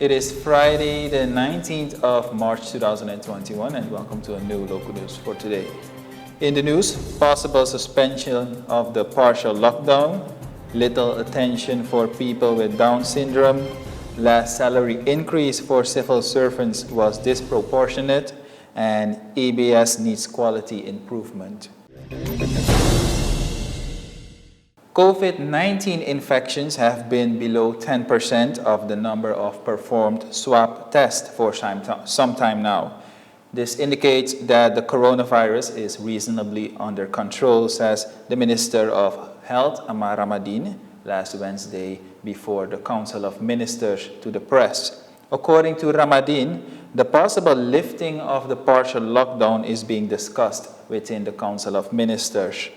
It is Friday, the 19th of March 2021, and welcome to a new local news for today. In the news, possible suspension of the partial lockdown, little attention for people with Down syndrome, last salary increase for civil servants was disproportionate, and ABS needs quality improvement. COVID-19 infections have been below 10% of the number of performed swab tests for some time now. This indicates that the coronavirus is reasonably under control, says the Minister of Health, Amar Ramadan, last Wednesday before the Council of Ministers to the press. According to Ramadan, the possible lifting of the partial lockdown is being discussed within the Council of Ministers.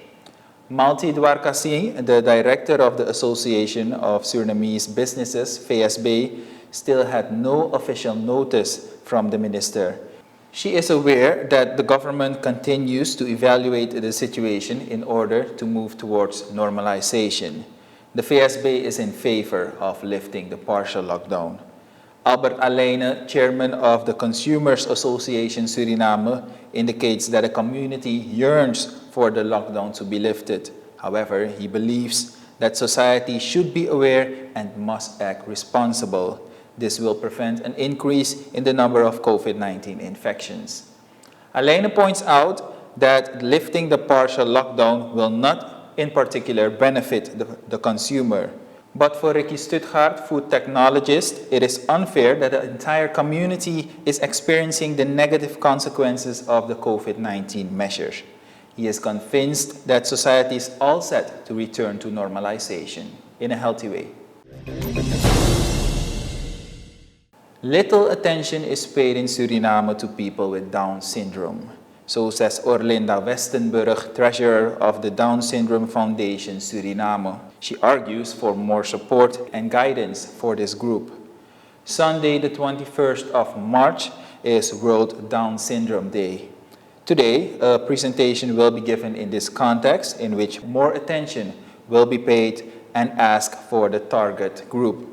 Malti Dwarkasi, the director of the Association of Surinamese Businesses, VSB, still had no official notice from the minister. She is aware that the government continues to evaluate the situation in order to move towards normalization. The VSB is in favor of lifting the partial lockdown. Albert Aleine, chairman of the Consumers Association Suriname, indicates that the community yearns for the lockdown to be lifted. However, he believes that society should be aware and must act responsible. This will prevent an increase in the number of COVID-19 infections. Aleine points out that lifting the partial lockdown will not in particular benefit the consumer. But for Ricky Stuttgart, food technologist, it is unfair that the entire community is experiencing the negative consequences of the COVID-19 measures. He is convinced that society is all set to return to normalization in a healthy way. Little attention is paid in Suriname to people with Down syndrome. So says Orlinda Westenburg, treasurer of the Down Syndrome Foundation Suriname. She argues for more support and guidance for this group. Sunday, the 21st of March, is World Down Syndrome Day. Today, a presentation will be given in this context in which more attention will be paid and asked for the target group.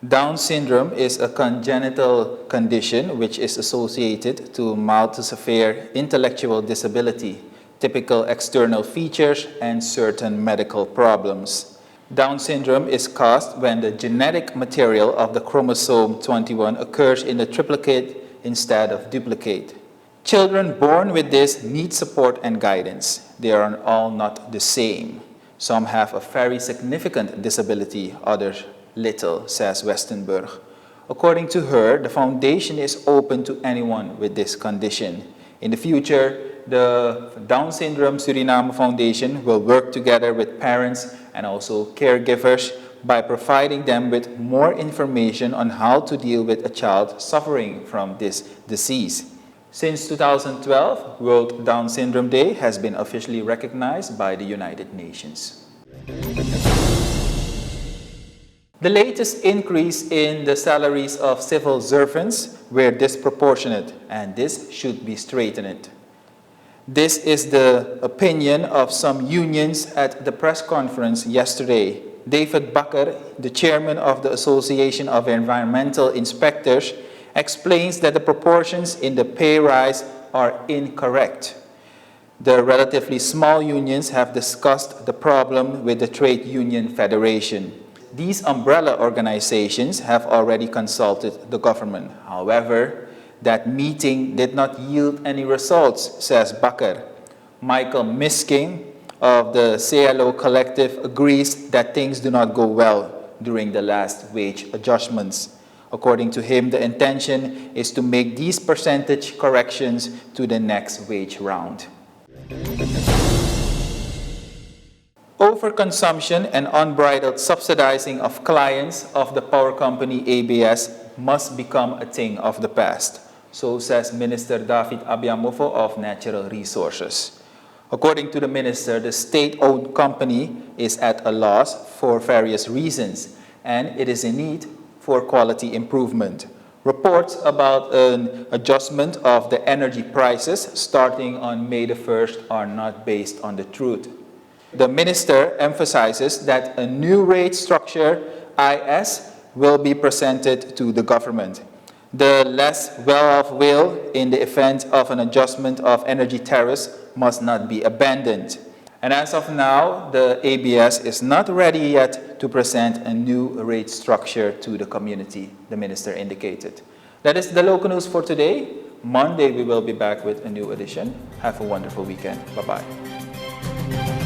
Down syndrome is a congenital condition which is associated to mild to severe intellectual disability, typical external features, and certain medical problems. Down syndrome is caused when the genetic material of the chromosome 21 occurs in the triplicate instead of duplicate. Children born with this need support and guidance. They are all not the same. Some have a very significant disability, others little, says Westenburg. According to her, the foundation is open to anyone with this condition. In the future, the Down Syndrome Suriname Foundation will work together with parents and also caregivers by providing them with more information on how to deal with a child suffering from this disease. Since 2012, World Down Syndrome Day has been officially recognized by the United Nations. The latest increase in the salaries of civil servants were disproportionate, and this should be straightened. This is the opinion of some unions at the press conference yesterday. David Bakker, the chairman of the Association of Environmental Inspectors, explains that the proportions in the pay rise are incorrect. The relatively small unions have discussed the problem with the Trade Union Federation. These umbrella organizations have already consulted the government. However, that meeting did not yield any results, says Bakker. Michael Misking of the CLO Collective agrees that things do not go well during the last wage adjustments. According to him, the intention is to make these percentage corrections to the next wage round. Overconsumption and unbridled subsidizing of clients of the power company ABS must become a thing of the past, so says Minister David Abiamofo of Natural Resources. According to the minister, the state-owned company is at a loss for various reasons, and it is in need for quality improvement. Reports about an adjustment of the energy prices starting on May the 1st are not based on the truth. The minister emphasizes that a new rate structure, IS, will be presented to the government. The less well-off will, in the event of an adjustment of energy tariffs, must not be abandoned. And as of now, the ABS is not ready yet to present a new rate structure to the community, the minister indicated. That is the local news for today. Monday, we will be back with a new edition. Have a wonderful weekend. Bye-bye.